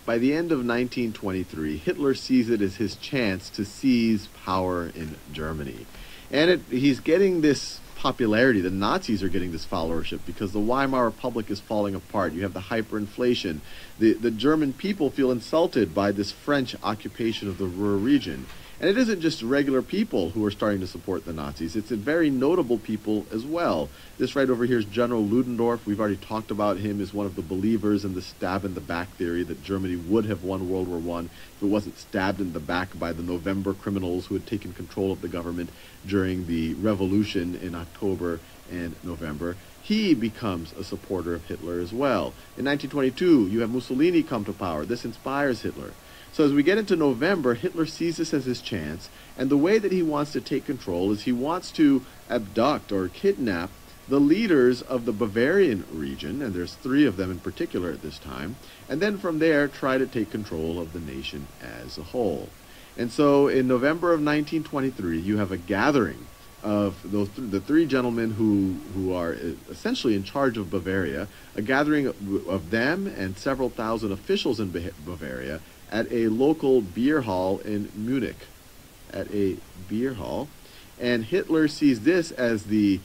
By the end of 1923, Hitler sees it as his chance to seize power in Germany. And he's getting this popularity. The Nazis are getting this followership because the Weimar Republic is falling apart. You have the hyperinflation. The German people feel insulted by this French occupation of the Ruhr region. And it isn't just regular people who are starting to support the Nazis. It's very notable people as well. This right over here is General Ludendorff. We've already talked about him as one of the believers in the stab-in-the-back theory that Germany would have won World War I if it wasn't stabbed in the back by the November criminals who had taken control of the government during the revolution in October and November. He becomes a supporter of Hitler as well. In 1922, you have Mussolini come to power. This inspires Hitler. So as we get into November, Hitler sees this as his chance, and the way that he wants to take control is he wants to abduct or kidnap the leaders of the Bavarian region, and there's 3 of them in particular at this time, and then from there try to take control of the nation as a whole. And so in November of 1923, you have a gathering of the 3 gentlemen who are essentially in charge of Bavaria, a gathering of them and several thousand officials in Bavaria, at a local beer hall in Munich, at a beer hall. And Hitler sees this as the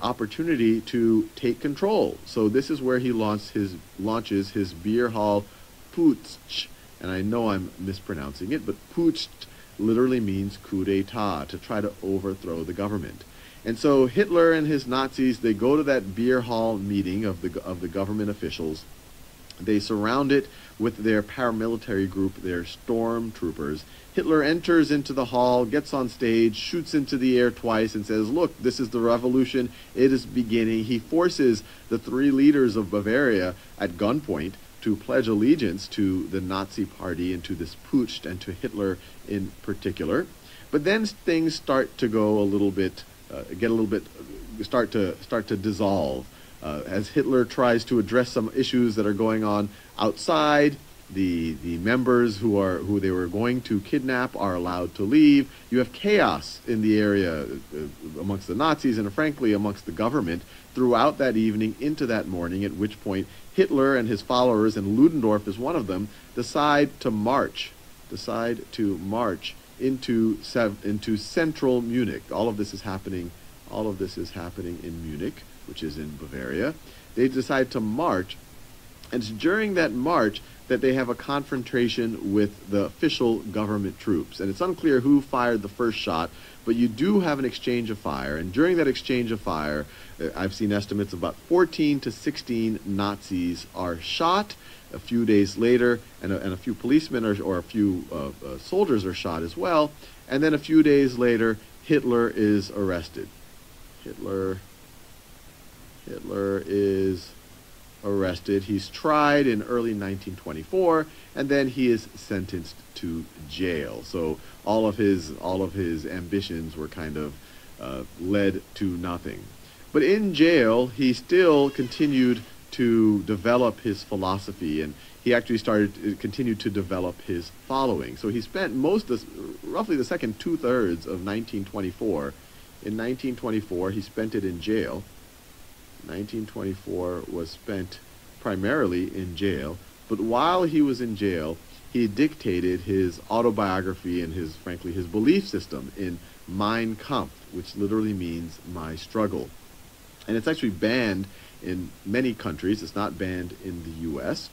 opportunity to take control. So this is where he launches his beer hall Putsch. And I know I'm mispronouncing it, but Putsch literally means coup d'etat, to try to overthrow the government. And so Hitler and his Nazis, they go to that beer hall meeting of the government officials. They surround it with their paramilitary group, their stormtroopers. Hitler enters into the hall, gets on stage, shoots into the air twice, and says, look, this is the revolution. It is beginning. He forces the 3 leaders of Bavaria at gunpoint to pledge allegiance to the Nazi party and to this Putsch and to Hitler in particular. But then things start to go a little bit, start to dissolve. As Hitler tries to address some issues that are going on outside, the members who they were going to kidnap are allowed to leave. You have chaos in the area amongst the Nazis and frankly amongst the government throughout that evening into that morning, at which point Hitler and his followers, and Ludendorff is one of them, decide to march into central Munich. All of this is happening in Munich, which is in Bavaria. They decide to march, and it's during that march that they have a confrontation with the official government troops. And it's unclear who fired the first shot, but you do have an exchange of fire. And during that exchange of fire, I've seen estimates about 14 to 16 Nazis are shot. A few days later, and a few policemen or a few soldiers are shot as well. And then a few days later, Hitler is arrested. Hitler is arrested. He's tried in early 1924, and then he is sentenced to jail. So all of his ambitions were kind of led to nothing. But in jail, he still continued to develop his philosophy, and he actually continued to develop his following. So he spent roughly the second 2/3 of 1924. In 1924, he spent it in jail. 1924 was spent primarily in jail, but while he was in jail, he dictated his autobiography and his belief system in Mein Kampf, which literally means my struggle. And it's actually banned in many countries. It's not banned in the U.S.,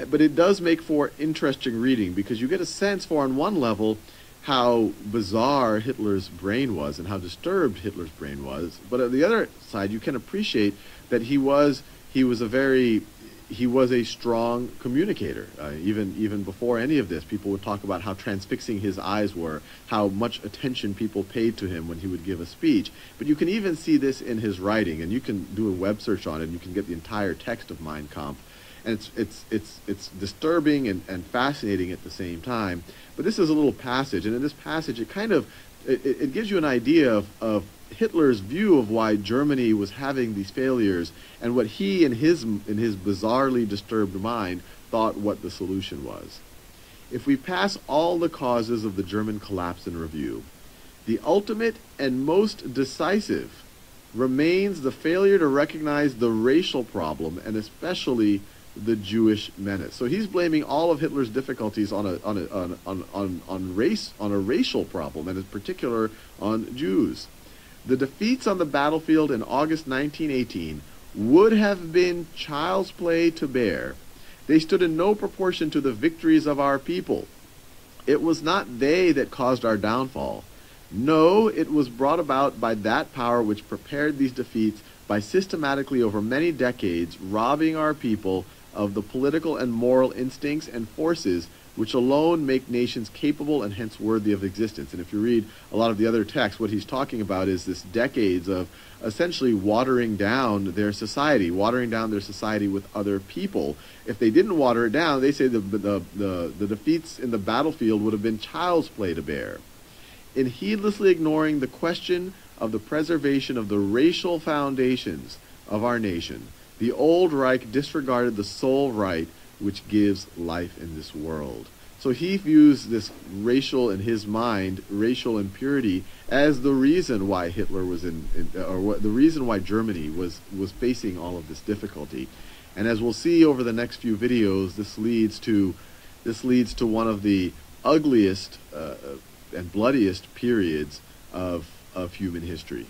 but it does make for interesting reading, because you get a sense for, on one level, how bizarre Hitler's brain was and how disturbed Hitler's brain was. But on the other side, you can appreciate that he was a strong communicator. Even before any of this, people would talk about how transfixing his eyes were, how much attention people paid to him when he would give a speech. But you can even see this in his writing, and you can do a web search on it, and you can get the entire text of Mein Kampf. And it's disturbing and fascinating at the same time. But this is a little passage, and in this passage, it gives you an idea of Hitler's view of why Germany was having these failures, and what he, in his bizarrely disturbed mind, thought what the solution was. If we pass all the causes of the German collapse in review, the ultimate and most decisive remains the failure to recognize the racial problem, and especially the Jewish menace. So he's blaming all of Hitler's difficulties on a racial problem, and in particular on Jews. The defeats on the battlefield in August 1918 would have been child's play to bear. They stood in no proportion to the victories of our people. It was not they that caused our downfall. No, it was brought about by that power which prepared these defeats by systematically over many decades robbing our people of the political and moral instincts and forces which alone make nations capable and hence worthy of existence. And if you read a lot of the other texts, what he's talking about is this decades of essentially watering down their society with other people. If they didn't water it down, they say the defeats in the battlefield would have been child's play to bear. In heedlessly ignoring the question of the preservation of the racial foundations of our nation, the old Reich disregarded the sole right which gives life in this world. So he views this racial, in his mind, racial impurity as the reason why Hitler was the reason why Germany was facing all of this difficulty. And as we'll see over the next few videos, this leads to one of the ugliest and bloodiest periods of human history.